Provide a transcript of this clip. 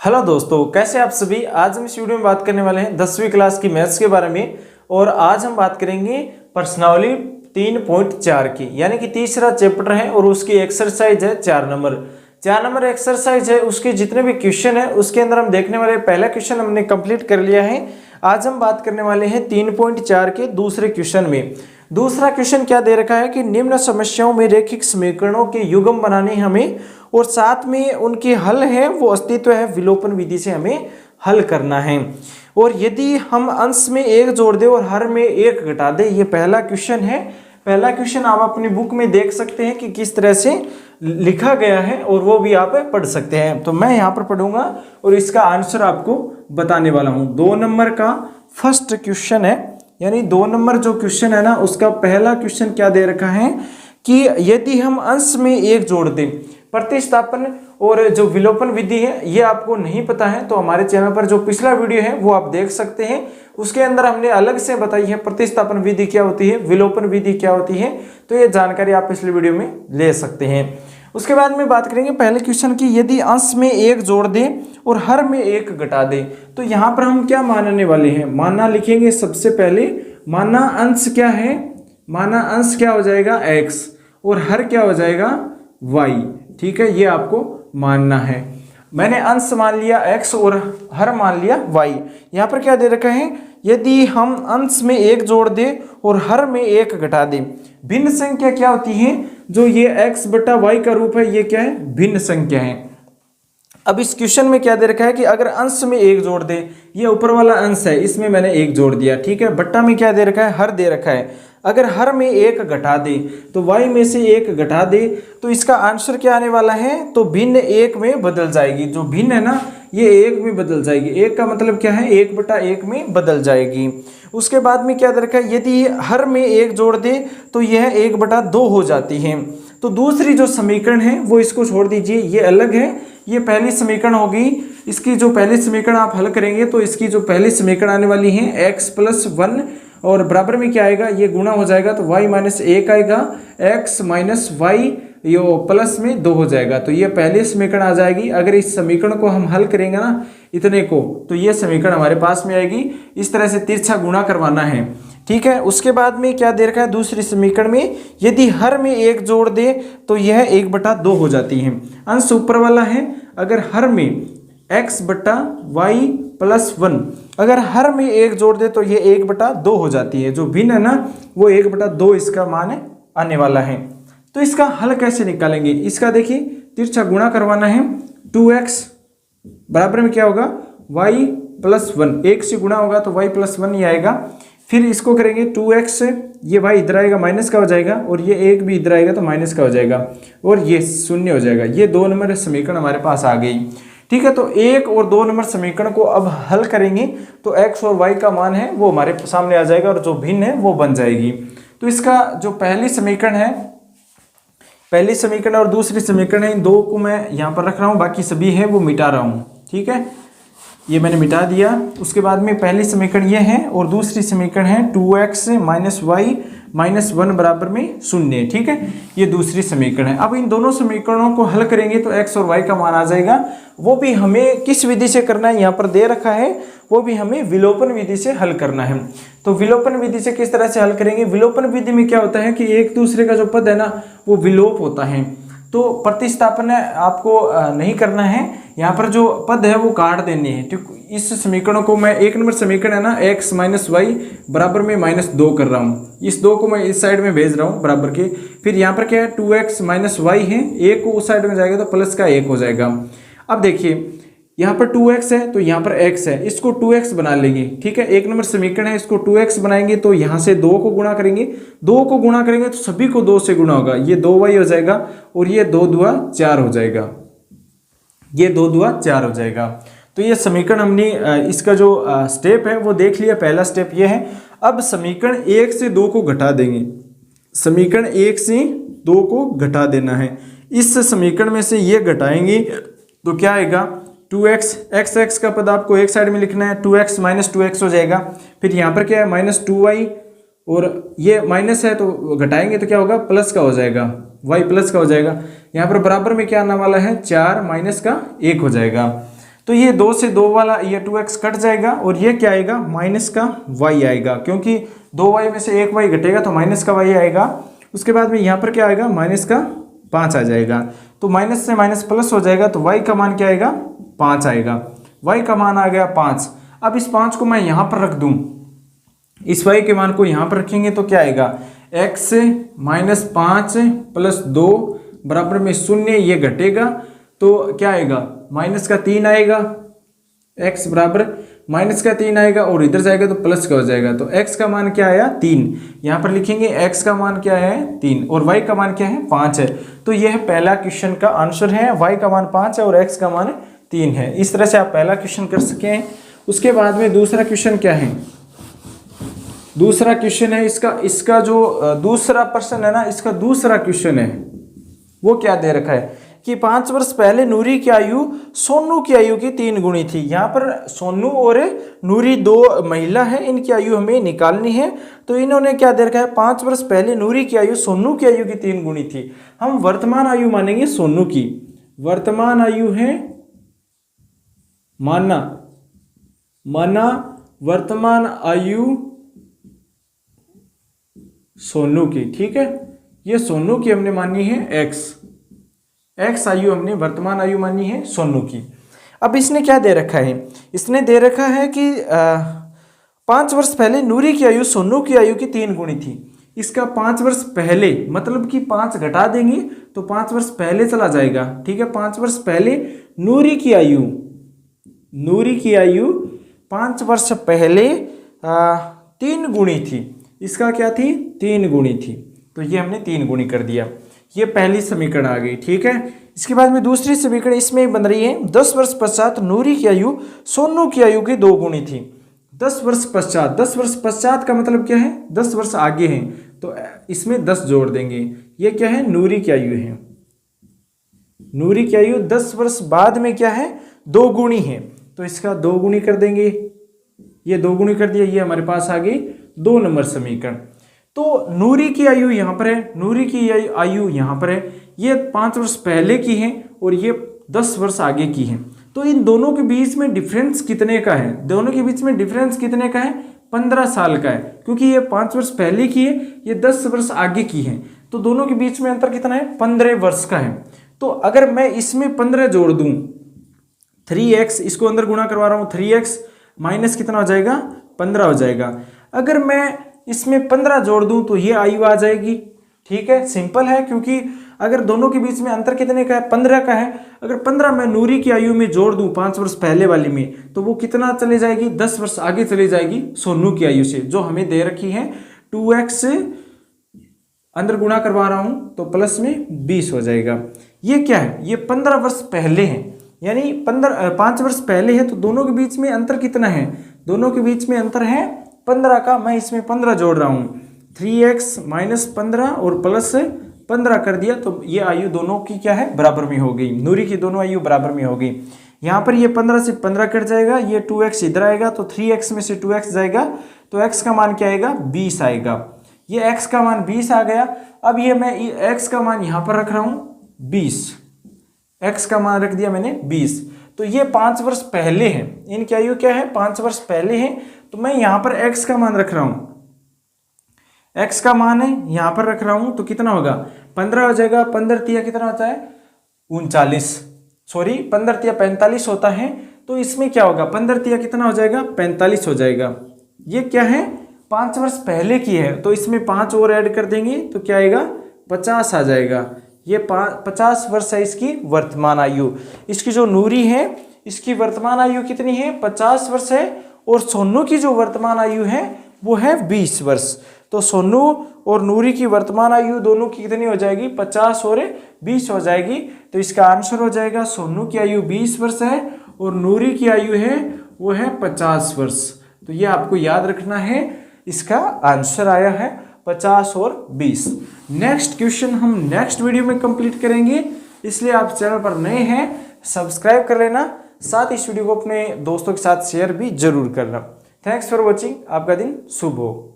Hello दोस्तों, कैसे आप सभी। आज हम इस वीडियो में बात करने वाले हैं 10वीं क्लास की मैथ्स के बारे में। और आज हम बात करेंगे प्रश्नावली 3.4 की, यानी कि तीसरा चैप्टर है और उसकी एक्सरसाइज है 4 नंबर एक्सरसाइज है। उसके जितने भी क्वेश्चन है उसके अंदर हम देखने वाले, पहला क्वेश्चन हमने कंप्लीट कर लिया है। आज हम बात करने वाले हैं 3.4 के दूसरे क्वेश्चन में। दूसरा क्वेश्चन क्या दे रखा है कि निम्न समस्याओं में रैखिक समीकरणों के युग्म बनाने हमें, और साथ में उनके हल है वो अस्तित्व है विलोपन विधि से हमें हल करना है। और यदि हम अंश में एक जोड़ दें और हर में एक घटा दें, ये पहला क्वेश्चन है। पहला क्वेश्चन आप अपनी बुक में देख सकते हैं कि किस तरह से लिखा गया है, और वो भी आप पढ़ सकते हैं। तो मैं यहाँ पर पढ़ूंगा और इसका आंसर आपको बताने वाला हूँ। 2 नंबर का फर्स्ट क्वेश्चन है, यानी 2 नंबर जो क्वेश्चन है ना, उसका पहला क्वेश्चन क्या दे रखा है कि यदि हम अंश में एक जोड़ दें, प्रतिस्थापन और जो विलोपन विधि है ये आपको नहीं पता है तो हमारे चैनल पर जो पिछला वीडियो है वो आप देख सकते हैं। उसके अंदर हमने अलग से बताई है प्रतिस्थापन विधि क्या होती है, विलोपन विधि क्या होती है, तो ये जानकारी आप पिछले वीडियो में ले सकते हैं। उसके बाद में बात करेंगे पहले क्वेश्चन की, यदि अंश में एक जोड़ दें और हर में एक घटा दें, तो यहाँ पर हम क्या मानने वाले हैं। माना लिखेंगे सबसे पहले, माना अंश क्या है, माना अंश क्या हो जाएगा x, और हर क्या हो जाएगा y। ठीक है, ये आपको मानना है। मैंने अंश मान लिया x और हर मान लिया y। यहाँ पर क्या दे रखा है, यदि हम अंश में एक जोड़ दें और हर में एक घटा दें। भिन्न संख्या क्या होती है, जो ये x बटा y का रूप है, ये क्या है, भिन्न संख्या है। अब इस क्वेश्चन में क्या दे रखा है कि अगर अंश में एक जोड़ दे, ये ऊपर वाला अंश है, इसमें मैंने एक जोड़ दिया। ठीक है, बट्टा में क्या दे रखा है, हर दे रखा है। अगर हर में एक घटा दे तो y में से एक घटा दे, तो इसका आंसर क्या आने वाला है, तो भिन्न एक में बदल जाएगी। जो भिन्न है ना, ये एक में बदल जाएगी। एक का मतलब क्या है, 1/1 में बदल जाएगी। उसके बाद में क्या दे रखा है, यदि हर में एक जोड़ दे तो यह 1/2 हो जाती है। तो दूसरी जो समीकरण है वो इसको छोड़ दीजिए, ये अलग है। ये पहली समीकरण होगी। इसकी जो पहली समीकरण आप हल करेंगे तो इसकी जो पहली समीकरण आने वाली है x + 1, और बराबर में क्या आएगा, ये गुणा हो जाएगा तो y - 1 आएगा, x - y यो प्लस में 2 हो जाएगा। तो ये पहली समीकरण आ जाएगी। अगर इस समीकरण को हम हल करेंगे ना इतने को, तो ये समीकरण हमारे पास में आएगी। इस तरह से तिरछा गुणा करवाना है। ठीक है, उसके बाद में क्या दे रखा है, दूसरी समीकरण में यदि हर में एक जोड़ दे तो यह 1/2 हो जाती है। अंश ऊपर वाला है, अगर हर में x बटा y + 1, अगर हर में एक जोड़ दे तो ये 1/2 हो जाती है। जो भिन्न है ना, वो 1/2 इसका मान आने वाला है। तो इसका हल कैसे निकालेंगे, इसका देखिए तिरछा गुणा करवाना है। 2x बराबर में क्या होगा, y + 1, 1 से गुणा होगा तो y + 1 ही आएगा। फिर इसको करेंगे 2x, ये y इधर आएगा माइनस का हो जाएगा, और ये 1 भी इधर आएगा तो माइनस का हो जाएगा, और ये 0 हो जाएगा। ये 2 नंबर समीकरण हमारे पास आ गई। ठीक है, तो 1 और 2 नंबर समीकरण को अब हल करेंगे तो x और y का मान है वो हमारे सामने आ जाएगा, और जो भिन्न है वो बन जाएगी। तो इसका जो पहली समीकरण है, पहली समीकरण और दूसरी समीकरण है, इन दो को मैं यहाँ पर रख रहा हूँ, बाकी सभी है वो मिटा रहा हूँ। ठीक है, ये मैंने मिटा दिया। उसके बाद में पहली समीकरण ये है और दूसरी समीकरण है 2x - y - 1 बराबर में 0। ठीक है, ये दूसरी समीकरण है। अब इन दोनों समीकरणों को हल करेंगे तो x और y का मान आ जाएगा। वो भी हमें किस विधि से करना है, यहाँ पर दे रखा है, वो भी हमें विलोपन विधि से हल करना है। तो विलोपन विधि से किस तरह से हल करेंगे, विलोपन विधि में क्या होता है कि एक दूसरे का जो पद है ना वो विलोप होता है। तो प्रतिस्थापन आपको नहीं करना है, यहाँ पर जो पद है वो काट देने हैं। ठीक, इस समीकरण को मैं 1 नंबर समीकरण है ना, x - y बराबर में -2 कर रहा हूँ। इस 2 को मैं इस साइड में भेज रहा हूँ बराबर के। फिर यहाँ पर क्या है, 2x - y है, 1 को उस साइड में जाएगा तो प्लस का 1 हो जाएगा। अब देखिए यहाँ पर 2x है तो यहाँ पर x है, इसको 2x बना लेंगे। ठीक है, 1 नंबर समीकरण है, इसको 2x बनाएंगे तो यहाँ से 2 को गुणा करेंगे। 2 को गुणा करेंगे तो सभी को 2 से गुणा होगा, ये 2y हो जाएगा, और ये 2 दूआ 4 हो जाएगा, ये 2 दूआ 4 हो जाएगा। तो ये समीकरण हमने इसका जो स्टेप है वो देख लिया। पहला स्टेप ये है। अब समीकरण 1 से 2 को घटा देंगे। समीकरण 1 से 2 को घटा देना है। इस समीकरण में से ये घटाएंगे तो क्या आएगा, 2x, x का पद आपको एक साइड में लिखना है, 2x - 2x हो जाएगा। फिर यहाँ पर क्या है, -2y, और ये माइनस है तो घटाएंगे तो क्या होगा, प्लस का हो जाएगा, y प्लस का हो जाएगा। यहाँ पर बराबर में क्या आने वाला है, 4 - का 1 हो जाएगा। तो ये 2 से 2 वाला ये 2x कट जाएगा और ये क्या आएगा, माइनस का y आएगा, क्योंकि 2y में से 1y घटेगा तो माइनस का y आएगा। उसके बाद में यहाँ पर क्या आएगा, माइनस का 5 आ जाएगा, तो माइनस से माइनस प्लस हो जाएगा, तो y का मान क्या आएगा, 5 आएगा। y का मान आ गया 5। अब इस 5 को मैं यहाँ पर रख दूँ, इस y के मान को यहाँ पर रखेंगे तो क्या आएगा, x माइनस 5 प्लस 2 बराबर में 0, ये घटेगा तो क्या आएगा, माइनस का 3 आएगा, x बराबर माइनस का 3 आएगा और इधर जाएगा तो प्लस का हो जाएगा, तो x का मान क्या आया, 3। यहाँ पर लिखेंगे x का मान क्या है, 3 और y का मान क्या है, 5 है। तो यह पहला क्वेश्चन का आंसर है, y का मान 5 है और x का मान 3 है। इस तरह से आप पहला क्वेश्चन कर सके हैं। उसके बाद में दूसरा क्वेश्चन क्या है, दूसरा क्वेश्चन है इसका जो दूसरा प्रश्न है ना, इसका दूसरा क्वेश्चन है वो क्या दे रखा है कि 5 वर्ष पहले नूरी की आयु सोनू की आयु की 3 गुणी थी। यहाँ पर सोनू और नूरी 2 महिला है, इनकी आयु हमें निकालनी है। तो इन्होंने क्या दे रखा है, 5 वर्ष पहले नूरी की आयु सोनू की आयु की 3 गुणी थी। हम वर्तमान आयु मानेंगे सोनू की, वर्तमान आयु है माना वर्तमान आयु सोनू की, ठीक है। ये सोनू की हमने मानी है x आयु हमने वर्तमान आयु मानी है सोनू की। अब इसने क्या दे रखा है, इसने दे रखा है कि 5 वर्ष पहले नूरी की आयु सोनू की आयु की 3 गुणी थी। इसका 5 वर्ष पहले मतलब कि 5 घटा देंगे तो 5 वर्ष पहले चला जाएगा, ठीक है। 5 वर्ष पहले नूरी की आयु 5 वर्ष पहले 3 गुणी थी। इसका क्या थी, 3 गुणी थी, तो ये हमने 3 गुणी कर दिया। ये पहली समीकरण आ गई, ठीक है। इसके बाद में दूसरी समीकरण इसमें बन रही है, 10 वर्ष पश्चात नूरी की आयु सोनू की आयु की 2 गुणी थी। 10 वर्ष पश्चात, 10 वर्ष पश्चात का मतलब क्या है, 10 वर्ष आगे हैं, तो इसमें 10 जोड़ देंगे। ये क्या है, नूरी की आयु है। नूरी की आयु 10 वर्ष बाद में क्या है, 2 गुणी है, तो इसका 2 गुणी कर देंगे। ये 2 गुणी कर दिया, ये हमारे पास आ गई 2 नंबर समीकरण। तो नूरी की आयु यहाँ पर है, नूरी की आयु यहाँ पर है, ये 5 वर्ष पहले की है और ये 10 वर्ष आगे की है। तो इन दोनों के बीच में डिफरेंस कितने का है, दोनों के बीच में डिफरेंस कितने का है, 15 साल का है, क्योंकि ये 5 वर्ष पहले की है, ये 10 वर्ष आगे की है, तो दोनों के बीच में अंतर कितना है, 15 वर्ष का है। तो अगर मैं इसमें 15 जोड़ दूं, 3x, इसको अंदर गुणा करवा रहा हूँ, 3x माइनस कितना हो जाएगा, 15 हो जाएगा। अगर मैं इसमें 15 जोड़ दूं तो ये आयु आ जाएगी, ठीक है। सिंपल है, क्योंकि अगर दोनों के बीच में अंतर कितने का है, 15 का है। अगर 15 मैं नूरी की आयु में जोड़ दूं 5 वर्ष पहले वाली में, तो वो कितना चले जाएगी, 10 वर्ष आगे चली जाएगी सोनू की आयु से, जो हमें दे रखी है 2x, अंदर गुणा करवा रहा हूं तो प्लस में 20 हो जाएगा। ये क्या है, ये 15 वर्ष पहले है, यानी 5 वर्ष पहले है, तो दोनों के बीच में अंतर कितना है, दोनों के बीच में अंतर है 15 का। मैं इसमें 15 जोड़ रहा हूँ, 3x माइनस 15 और प्लस 15 कर दिया, तो ये आयु दोनों की क्या है, बराबर में हो गई। नूरी की दोनों आयु बराबर में हो गई। यहाँ पर ये 15 से 15 कट जाएगा, ये 2x इधर आएगा, तो 3x में से 2x जाएगा, तो x का मान क्या आएगा, 20 आएगा। ये x का मान 20 आ गया। अब ये मैं x का मान यहाँ पर रख रहा हूँ 20, x का मान रख दिया मैंने 20। तो ये 5 वर्ष पहले है, इनकी आयु क्या है, 5 वर्ष पहले है, तो मैं यहाँ पर x का मान रख रहा हूँ, x का मान है यहाँ पर रख रहा हूँ, तो कितना होगा, 15 हो जाएगा। 15 तिया कितना होता है, 39, सॉरी 15 तिया 45 होता है, तो इसमें क्या होगा, 15 तिया कितना हो जाएगा, 45 हो जाएगा। ये क्या है, 5 वर्ष पहले की है, तो इसमें 5 और ऐड कर देंगे तो क्या आएगा, 50 आ जाएगा। ये 50 वर्ष है इसकी वर्तमान आयु। इसकी जो नूरी है इसकी वर्तमान आयु कितनी है, 50 वर्ष है, और सोनू की जो वर्तमान आयु है वो है 20 वर्ष। तो सोनू और नूरी की वर्तमान आयु दोनों की कितनी हो जाएगी, 50 और 20 हो जाएगी। तो इसका आंसर हो जाएगा, सोनू की आयु 20 वर्ष है और नूरी की आयु है वो है 50 वर्ष। तो ये आपको याद रखना है, इसका आंसर आया है 50 और 20। नेक्स्ट क्वेश्चन हम नेक्स्ट वीडियो में कंप्लीट करेंगे, इसलिए आप चैनल पर नए हैं सब्सक्राइब कर लेना, साथ इस वीडियो को अपने दोस्तों के साथ शेयर भी जरूर करना। थैंक्स फॉर वॉचिंग, आपका दिन शुभ हो।